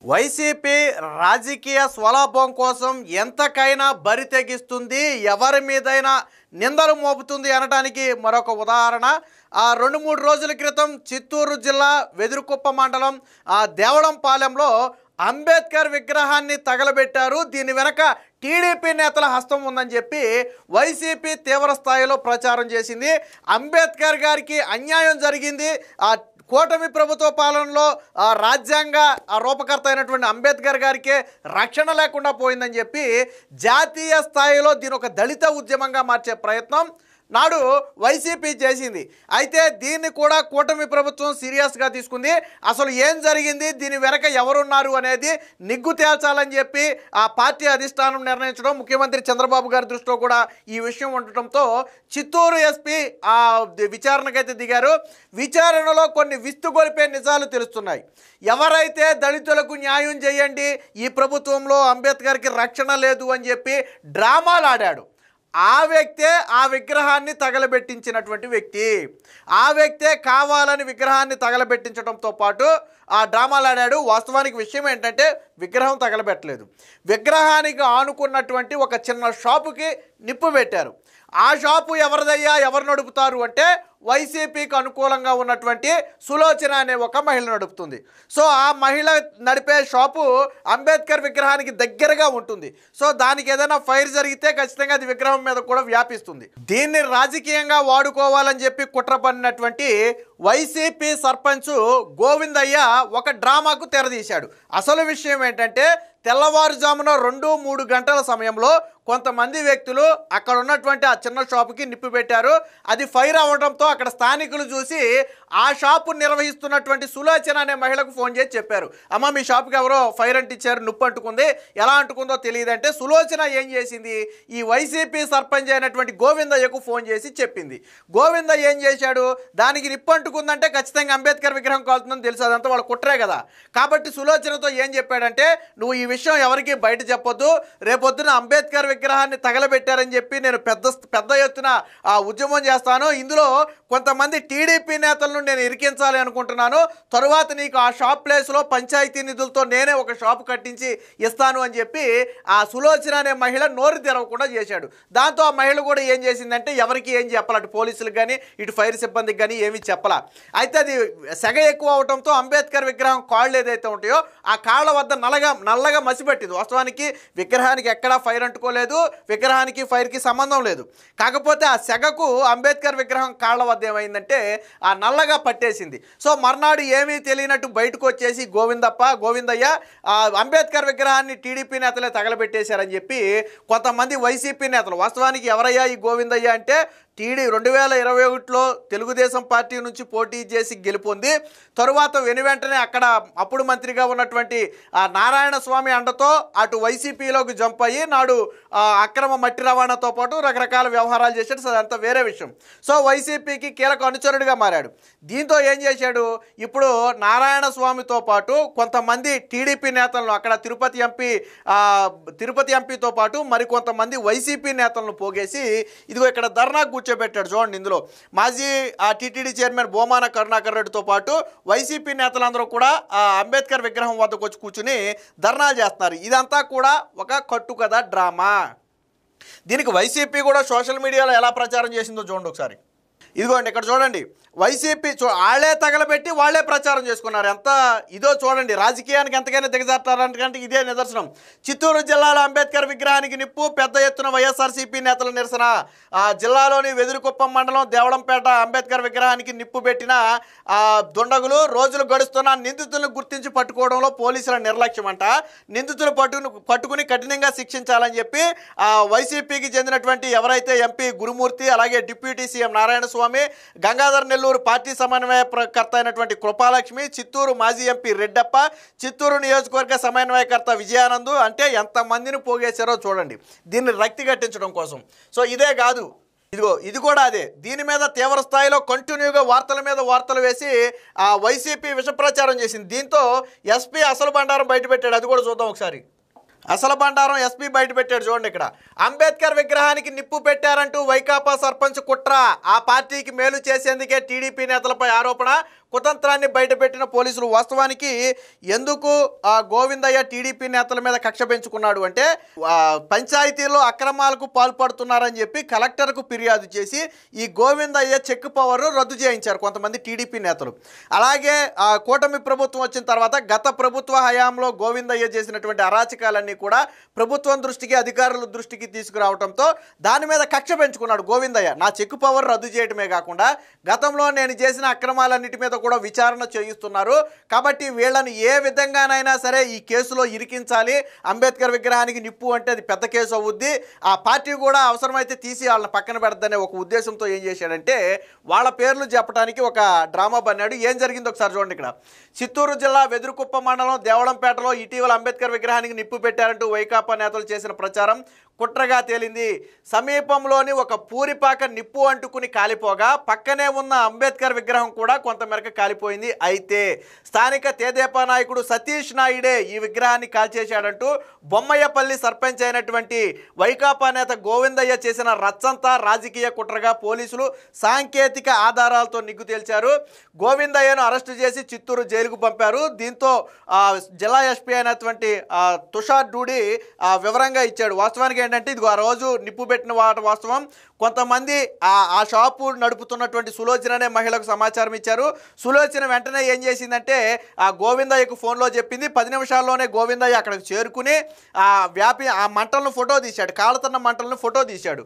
YCP రాజకీయ స్వలాభం కోసం ఎంతకైనా బరి తెగిస్తుంది, ఎవరి మీదైనా నిందలు మోపుతుంది అనడానికి మరొక ఉదాహరణ. 2-3 రోజుల క్రితం చిత్తూరు జిల్లా వెదురుకుప్ప మండలం దేవళంపాలెంలో అంబేద్కర్ విగ్రహాన్ని తగలబెట్టారు. దీని వెనక టీడీపీ నేతల హస్తం ఉందని చెప్పి వైసీపీ తీవ్ర స్థాయిలో ప్రచారం చేసింది. అంబేద్కర్ గారికి అన్యాయం జరిగింది, కూటమి ప్రభుత్వ పాలనలో రాజ్యాంగ రూపకర్త అయినటువంటి అంబేద్కర్ గారికే రక్షణ లేకుండా పోయిందని చెప్పి జాతీయ స్థాయిలో దీని ఒక దళిత ఉద్యమంగా మార్చే ప్రయత్నం నాడు వైసీపీ చేసింది. అయితే దీన్ని కూడా కూటమి ప్రభుత్వం సీరియస్గా తీసుకుంది. అసలు ఏం జరిగింది, దీని వెనక ఎవరున్నారు అనేది నిగ్గు తేల్చాలని చెప్పి ఆ పార్టీ అధిష్టానం నిర్ణయించడం, ముఖ్యమంత్రి చంద్రబాబు గారి దృష్టిలో కూడా ఈ విషయం ఉండటంతో చిత్తూరు ఎస్పీ విచారణకైతే దిగారు. విచారణలో కొన్ని విస్తుగొలిపే నిజాలు తెలుస్తున్నాయి. ఎవరైతే దళితులకు న్యాయం చేయండి, ఈ ప్రభుత్వంలో అంబేద్కర్కి రక్షణ లేదు అని చెప్పి డ్రామాలు ఆడాడు, ఆ వ్యక్తే ఆ విగ్రహాన్ని తగలబెట్టించినటువంటి వ్యక్తి. ఆ వ్యక్తే కావాలని విగ్రహాన్ని తగలబెట్టించడంతో పాటు ఆ డ్రామాలు ఆడాడు. వాస్తవానికి విషయం ఏంటంటే విగ్రహం తగలబెట్టలేదు, విగ్రహానికి ఆనుకున్నటువంటి ఒక చిన్న షాపుకి నిప్పు పెట్టారు. ఆ షాపు ఎవరిదయ్యా, ఎవరు నడుపుతారు అంటే వైసీపీకి అనుకూలంగా ఉన్నటువంటి సులోచన అనే ఒక మహిళ నడుపుతుంది. సో ఆ మహిళ నడిపే షాపు అంబేద్కర్ విగ్రహానికి దగ్గరగా ఉంటుంది. సో దానికి ఏదైనా ఫైర్ జరిగితే ఖచ్చితంగా అది విగ్రహం మీద కూడా వ్యాపిస్తుంది. దీన్ని రాజకీయంగా వాడుకోవాలని చెప్పి కుట్ర పన్నినటువంటి వైసీపీ సర్పంచ్ గోవిందయ్య ఒక డ్రామాకు తెరదీశాడు. అసలు విషయం ఏంటంటే తెల్లవారుజామున 2-3 గంటల సమయంలో కొంతమంది వ్యక్తులు అక్కడ ఉన్నటువంటి ఆ చిన్న షాపుకి నిప్పు పెట్టారు. అది ఫైర్ అవ్వడంతో అక్కడ స్థానికులు చూసి ఆ షాపు నిర్వహిస్తున్నటువంటి సులోచన అనే మహిళకు ఫోన్ చేసి చెప్పారు, అమ్మ మీ షాపుకి ఎవరో ఫైర్ అంటించారు, నిప్పు అంటుకుంది, ఎలా అంటుకుందో తెలియదంటే సులోచన ఏం చేసింది, ఈ వైసీపీ సర్పంచ్ అయినటువంటి గోవిందయ్యకు ఫోన్ చేసి చెప్పింది. గోవిందయ్య ఏం చేశాడు, దానికి నిప్పు అంటుకుందంటే ఖచ్చితంగా అంబేద్కర్ విగ్రహం కాలుతుందని తెలుసు, అదంతా వాళ్ళ కుట్రే కదా. కాబట్టి సులోచనతో ఏం చెప్పాడంటే, నువ్వు ఈ విషయం ఎవరికి బయట చెప్పొద్దు, రేపొద్దున అంబేద్కర్ విగ్రహాన్ని తగలబెట్టారని చెప్పి నేను పెద్ద ఎత్తున ఉద్యమం చేస్తాను, ఇందులో కొంతమంది టీడీపీ నేతలను నేను ఇరికించాలి అనుకుంటున్నాను, తరువాత నీకు ఆ షాప్ ప్లేస్లో పంచాయతీ నిధులతో నేనే ఒక షాపు కట్టించి ఇస్తాను అని చెప్పి ఆ సులోచన అనే మహిళ నోరు తెరవకుండా చేశాడు. దాంతో ఆ మహిళ కూడా ఏం చేసిందంటే ఎవరికి ఏం చెప్పాలి, అటు పోలీసులకు కానీ ఇటు ఫైర్ సిబ్బందికి కానీ ఏమీ చెప్పాల. అయితే అది సెగ ఎక్కువ అవడంతో అంబేద్కర్ విగ్రహం కాళ్ళు ఏదైతే ఉంటాయో ఆ కాళ్ళ వద్ద నల్లగా మసిపెట్టింది. వాస్తవానికి విగ్రహానికి ఎక్కడా ఫైర్ అంటుకోలేదు, విగ్రహానికి ఫైర్కి సంబంధం లేదు. కాకపోతే ఆ సెగకు అంబేద్కర్ విగ్రహం కాళ్ళ వద్ద ఏమైందంటే ఆ నల్లగా పట్టేసింది. సో మర్నాడు ఏమీ తెలియనట్టు బయటకు వచ్చేసి గోవిందయ్య అంబేద్కర్ విగ్రహాన్ని టీడీపీ నేతలే తగలబెట్టేశారని చెప్పి కొంతమంది వైసీపీ నేతలు, వాస్తవానికి ఎవరయ్యా ఈ గోవిందయ్య అంటే 2021లో తెలుగుదేశం పార్టీ నుంచి పోటీ చేసి గెలుపొంది తరువాత వెనువెంటనే అక్కడ అప్పుడు మంత్రిగా ఉన్నటువంటి నారాయణ స్వామి అండతో అటు వైసీపీలోకి జంప్ అయ్యి నాడు అక్రమ మట్టి రవాణాతో పాటు రకరకాల వ్యవహారాలు చేశాడు. అదంతా వేరే విషయం. సో వైసీపీకి కీలక అనుచరుడిగా మారాడు. దీంతో ఏం చేశాడు, ఇప్పుడు నారాయణ స్వామితో పాటు కొంతమంది టీడీపీ నేతలను అక్కడ తిరుపతి ఎంపీతో పాటు మరికొంతమంది వైసీపీ నేతలను పోగేసి ఇదిగో ఇక్కడ ధర్నా కూర్చోబెట్టాడు. చూడండి, ఇందులో మాజీ టీటీడీ చైర్మన్ బోమాన కరుణాకర్ రెడ్డితో పాటు వైసీపీ నేతలందరూ కూడా అంబేద్కర్ విగ్రహం వద్దకు వచ్చి కూర్చుని ధర్నాలు చేస్తున్నారు. ఇదంతా కూడా ఒక కట్టుకథ డ్రామా. దీనికి వైసీపీ కూడా సోషల్ మీడియాలో ఎలా ప్రచారం చేసిందో చూడండి ఒకసారి. ఇదిగోండి ఇక్కడ చూడండి, వైసీపీ వాళ్ళే తగలబెట్టి వాళ్ళే ప్రచారం చేసుకున్నారు. ఎంత ఇదో చూడండి, రాజకీయానికి ఎంతకైనా దిగజారుతారంటే ఇదే నిదర్శనం. చిత్తూరు జిల్లాలో అంబేద్కర్ విగ్రహానికి నిప్పు, పెద్ద ఎత్తున వైఎస్ఆర్సీపీ నేతల నిరసన. జిల్లాలోని వెదురుకుప్పం మండలం దేవళంపేట అంబేద్కర్ విగ్రహానికి నిప్పు పెట్టిన దుండగులు రోజులు గడుస్తున్న నిందితులను గుర్తించి పట్టుకోవడంలో పోలీసుల నిర్లక్ష్యం అంట. నిందితులు పట్టుకుని కఠినంగా శిక్షించాలని చెప్పి వైసీపీకి చెందినటువంటి ఎవరైతే ఎంపీ గురుమూర్తి, అలాగే డిప్యూటీ సీఎం నారాయణ స్వామి, గంగాధర్ నెల్లూరు పార్టీ సమన్వయకర్త అయినటువంటి కృపాలక్ష్మి, చిత్తూరు మాజీ ఎంపీ రెడ్డప్ప, చిత్తూరు నియోజకవర్గ సమన్వయకర్త విజయానంద్ అంటే ఎంతమందిని పోగేశారో చూడండి దీన్ని రక్తి కట్టించడం కోసం. సో ఇదే కాదు, ఇది కూడా అదే. దీని మీద తీవ్ర స్థాయిలో కంటిన్యూగా వార్తల మీద వార్తలు వేసి వైసీపీ విష ప్రచారం చేసింది. దీంతో ఎస్పీ అసలు బండారం బయటపెట్టాడు. అది కూడా చూద్దాం ఒకసారి. అసలు బండారం ఎస్పీ బయట పెట్టాడు చూడండి. ఇక్కడ అంబేద్కర్ విగ్రహానికి నిప్పు పెట్టారంటూ వైకాపా సర్పంచ్ కుట్ర, ఆ పార్టీకి మేలు చేసేందుకే టీడీపీ నేతలపై ఆరోపణ, కుతంత్రాన్ని బయటపెట్టిన పోలీసులు. వాస్తవానికి ఎందుకు ఆ గోవిందయ్య టీడీపీ నేతల మీద కక్ష పెంచుకున్నాడు అంటే పంచాయతీలో అక్రమాలకు పాల్పడుతున్నారని చెప్పి కలెక్టర్కు ఫిర్యాదు చేసి ఈ గోవిందయ్య చెక్ పవర్ రద్దు చేయించారు కొంతమంది టీడీపీ నేతలు. అలాగే కూటమి ప్రభుత్వం వచ్చిన తర్వాత గత ప్రభుత్వ హయాంలో గోవిందయ్య చేసినటువంటి అరాచకాలన్నీ కూడా ప్రభుత్వం దృష్టికి అధికారుల దృష్టికి తీసుకురావడంతో దాని మీద కక్ష పెంచుకున్నాడు గోవిందయ్య. నా చెక్ పవర్ రద్దు చేయటమే కాకుండా గతంలో నేను చేసిన అక్రమాలన్నిటి మీద కూడా విచారణ చేయిస్తున్నారు కాబట్టి వీళ్ళని ఏ విధంగానైనా సరే ఈ కేసులో ఇరికించాలి. అంబేద్కర్ విగ్రహానికి నిప్పు అంటే అది పెద్ద కేసు అవుద్ది, ఆ పార్టీ కూడా అవసరమైతే తీసి వాళ్ళని పక్కన పెడద్దనే ఒక ఉద్దేశంతో ఏం చేశాడంటే వాళ్ళ పేర్లు చెప్పడానికి ఒక డ్రామా బన్నాడు. ఏం జరిగిందో ఒకసారి చూడండి. ఇక్కడ చిత్తూరు జిల్లా వెదురుకుప్ప మండలం దేవళంపేటలో ఇటీవల అంబేద్కర్ విగ్రహానికి నిప్పు పెట్టారంటూ వైకాపా నేతలు చేసిన ప్రచారం కుట్రగా తేలింది. సమీపంలోని ఒక పూరిపాక నిప్పు అంటుకుని కాలిపోగా పక్కనే ఉన్న అంబేద్కర్ విగ్రహం కూడా కొంతమేరకు కాలిపోయింది. అయితే స్థానిక తెదేపా నాయకుడు సతీష్ నాయుడే ఈ విగ్రహాన్ని కాల్చేశాడంటూ బొమ్మయ్యపల్లి సర్పంచ్ అయినటువంటి వైకాపా నేత గోవిందయ్య చేసిన రచ్చంతా రాజకీయ కుట్రగా పోలీసులు సాంకేతిక ఆధారాలతో నిగ్గు తేల్చారు. గోవిందయ్యను అరెస్టు చేసి చిత్తూరు జైలుకు పంపారు. దీంతో జిల్లా ఎస్పీ అయినటువంటి తుషార్ డూడి వివరంగా ఇచ్చాడు. వాస్తవానికి ఏంటంటే ఇది ఆ రోజు నిప్పు పెట్టిన వాస్తవం. కొంతమంది ఆ షాపు నడుపుతున్నటువంటి సులోచన అనే మహిళకు సమాచారం ఇచ్చారు. సులోచన వెంటనే ఏం చేసిందంటే ఆ గోవిందయ్యకు ఫోన్లో చెప్పింది. 10 నిమిషాల్లోనే గోవిందయ్య అక్కడికి చేరుకుని ఆ మంటలను ఫోటో తీశాడు, కాలుతున్న మంటలను ఫోటో తీశాడు.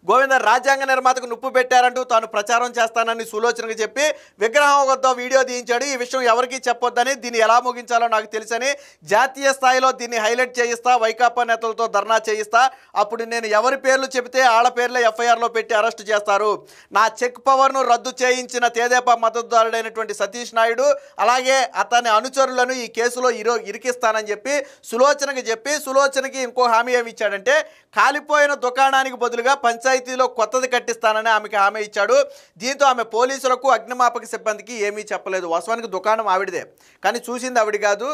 గోవింద రాజ్యాంగ నిర్మాతకు నిప్పు పెట్టారంటూ తాను ప్రచారం చేస్తానని సులోచనకు చెప్పి విగ్రహం వద్ద వీడియో తీయించాడు. ఈ విషయం ఎవరికీ చెప్పొద్దని, దీన్ని ఎలా ముగించాలో నాకు తెలుసని, జాతీయ స్థాయిలో దీన్ని హైలైట్ చేయిస్తా, వైకాపా నేతలతో ధర్నా చేయిస్తా, అప్పుడు నేను ఎవరి పేర్లు చెబితే వాళ్ళ పేర్లే ఎఫ్ఐఆర్లో పెట్టి అరెస్ట్ చేస్తారు. నా చెక్ పవర్ను రద్దు చేయించిన తెదేపా మద్దతుదారుడైనటువంటి సతీష్ నాయుడు అలాగే అతని అనుచరులను ఈ కేసులో ఇరికిస్తానని చెప్పి సులోచనకి చెప్పి సులోచనకి ఇంకో హామీ ఏమి ఇచ్చాడంటే కాలిపోయిన దుకాణానికి బదులుగా పంచాయతీలో కొత్తది కట్టిస్తానని ఆమెకి హామీ ఇచ్చాడు. దీంతో ఆమె పోలీసులకు అగ్నిమాపక సిబ్బందికి ఏమీ చెప్పలేదు. వాస్తవానికి దుకాణం ఆవిడదే, కానీ చూసింది ఆవిడ కాదు,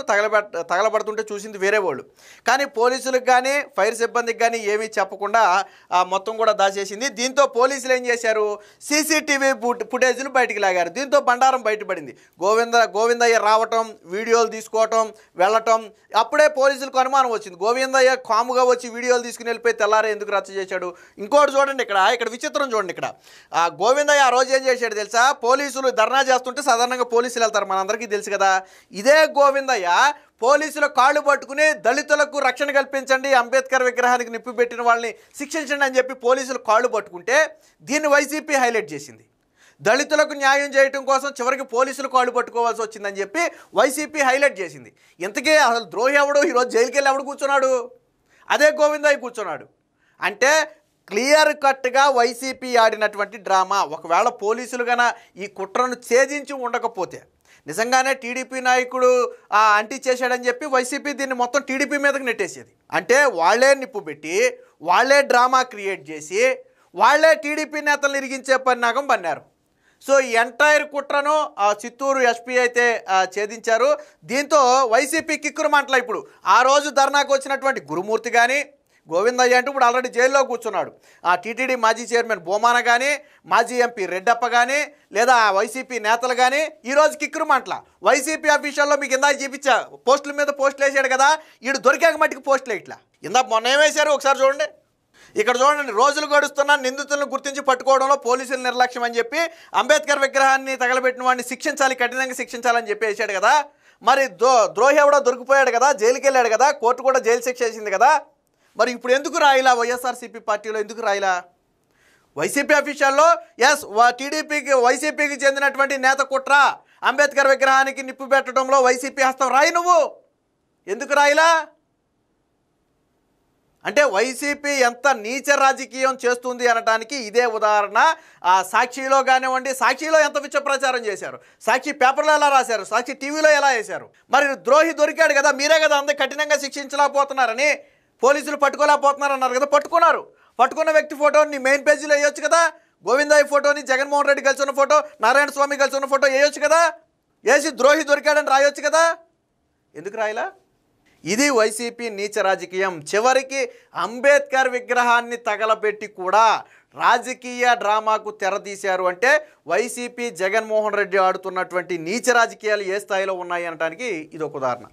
తగలబడుతుంటే చూసింది వేరే వాళ్ళు. కానీ పోలీసులకు కానీ ఫైర్ సిబ్బందికి కానీ ఏమీ చెప్పకుండా మొత్తం కూడా దాచేసింది. దీంతో పోలీసులు ఏం చేశారు, సీసీటీవీ ఫుటేజ్లు బయటికి లాగారు. దీంతో బండారం బయటపడింది. గోవిందయ్య రావటం, వీడియోలు తీసుకోవటం, వెళ్ళటం. అప్పుడే పోలీసులకు అనుమానం వచ్చింది. గోవిందయ్య కాముగా వచ్చి వీడియోలు తీసుకుని వెళ్ళిపోయి తెల్లారే ఎందుకు రచ్చ చేశాడు. ఇంకోటి చూడండి, ఇక్కడ విచిత్రం చూడండి. ఇక్కడ గోవిందయ్య ఆ రోజు ఏం చేశాడు తెలుసా, పోలీసులు ధర్నా చేస్తుంటే సాధారణంగా పోలీసులు వెళ్తారు, మనందరికీ తెలుసు కదా. ఇదే గోవిందయ్య పోలీసుల కాళ్ళు పట్టుకుని దళితులకు రక్షణ కల్పించండి, అంబేద్కర్ విగ్రహానికి నిప్పు పెట్టిన వాళ్ళని శిక్షించండి అని చెప్పి పోలీసులు కాళ్ళు పట్టుకుంటే దీన్ని వైసీపీ హైలైట్ చేసింది. దళితులకు న్యాయం చేయడం కోసం చివరికి పోలీసులు కాళ్ళు పట్టుకోవాల్సి వచ్చిందని చెప్పి వైసీపీ హైలైట్ చేసింది. ఇంతకీ అసలు ద్రోహి ఎవడు, ఈరోజు జైలుకి వెళ్ళి ఎవడు కూర్చున్నాడు, అదే గోవిందయ్య కూర్చున్నాడు. అంటే క్లియర్ కట్గా వైసీపీ ఆడినటువంటి డ్రామా. ఒకవేళ పోలీసులు గన ఈ కుట్రను ఛేదించి ఉండకపోతే నిజంగానే టీడీపీ నాయకుడు అంటి చేశాడని చెప్పి వైసీపీ దీన్ని మొత్తం టీడీపీ మీదకి నెట్టేసేది. అంటే వాళ్ళే నిప్పు పెట్టి, వాళ్ళే డ్రామా క్రియేట్ చేసి, వాళ్ళే టీడీపీ నేతలు ఇరిగించే పన్నాగం పన్నారు. సో ఈ ఎంటైర్ కుట్రను చిత్తూరు ఎస్పీ అయితే ఛేదించారు. దీంతో వైసీపీ కిక్కురు మంటల. ఇప్పుడు ఆ రోజు ధర్నాకు వచ్చినటువంటి గురుమూర్తి కానీ, గోవిందయ్య అంటే ఇప్పుడు ఆల్రెడీ జైల్లో కూర్చున్నాడు, టీటీడీ మాజీ చైర్మన్ బోమాన కానీ, మాజీ ఎంపీ రెడ్డప్ప కానీ, లేదా వైసీపీ నేతలు కానీ ఈరోజు కిక్కురు మంటల. వైసీపీ అఫీషియల్లో మీకు ఇందాక చూపించా, పోస్టుల మీద పోస్టులు వేసాడు కదా, ఈడు దొరికాక మట్టికి పోస్టులు ఇట్లా. ఇందాక మొన్న ఏమేశారు ఒకసారి చూడండి. ఇక్కడ చూడండి, రోజులు గడుస్తున్న నిందితులను గుర్తించి పట్టుకోవడంలో పోలీసుల నిర్లక్ష్యం అని చెప్పి అంబేద్కర్ విగ్రహాన్ని తగలబెట్టిన వాడిని శిక్షించాలి, కఠినంగా శిక్షించాలని చెప్పి వేసాడు కదా. మరి ద్రోహి ఎవడో దొరికిపోయాడు కదా, జైలుకి వెళ్ళాడు కదా, కోర్టు కూడా జైలు శిక్ష వేసింది కదా. మరి ఇప్పుడు ఎందుకు రాయిలా వైఎస్ఆర్సీపీ పార్టీలో ఎందుకు రాయిలా? వైసీపీ అఫీషియల్లో ఎస్ వైసీపీకి చెందినటువంటి నేత కుట్ర, అంబేద్కర్ విగ్రహానికి నిప్పు పెట్టడంలో వైసీపీ హస్తం, రాయి నువ్వు ఎందుకు రాయిలా? అంటే వైసీపీ ఎంత నీచ రాజకీయం చేస్తుంది అనడానికి ఇదే ఉదాహరణ. సాక్షిలో కానివ్వండి, సాక్షిలో ఎంత విచ్చ ప్రచారం చేశారు, సాక్షి పేపర్లో ఎలా రాశారు, సాక్షి టీవీలో ఎలా వేశారు. మరి ద్రోహి దొరికాడు కదా, మీరే కదా అందరూ కఠినంగా శిక్షించలేకపోతున్నారని, పోలీసులు పట్టుకోలేకపోతున్నారు అన్నారు కదా, పట్టుకున్నారు. పట్టుకున్న వ్యక్తి ఫోటోని మెయిన్ పేజీలో వేయొచ్చు కదా, గోవిందయ్య ఫోటోని జగన్మోహన్ రెడ్డి కలిసి ఉన్న ఫోటో, నారాయణ స్వామి కలిసి ఉన్న ఫోటో వేయొచ్చు కదా, వేసి ద్రోహి దొరికాడని రాయొచ్చు కదా, ఎందుకు రాయలా? ఇది వైసీపీ నీచ రాజకీయం. చివరికి అంబేద్కర్ విగ్రహాన్ని తగలబెట్టి కూడా రాజకీయ డ్రామాకు తెరతీశారు అంటే వైసీపీ జగన్మోహన్ రెడ్డి ఆడుతున్నటువంటి నీచ రాజకీయాలు ఏ స్థాయిలో ఉన్నాయి అనడానికి ఇది ఒక ఉదాహరణ.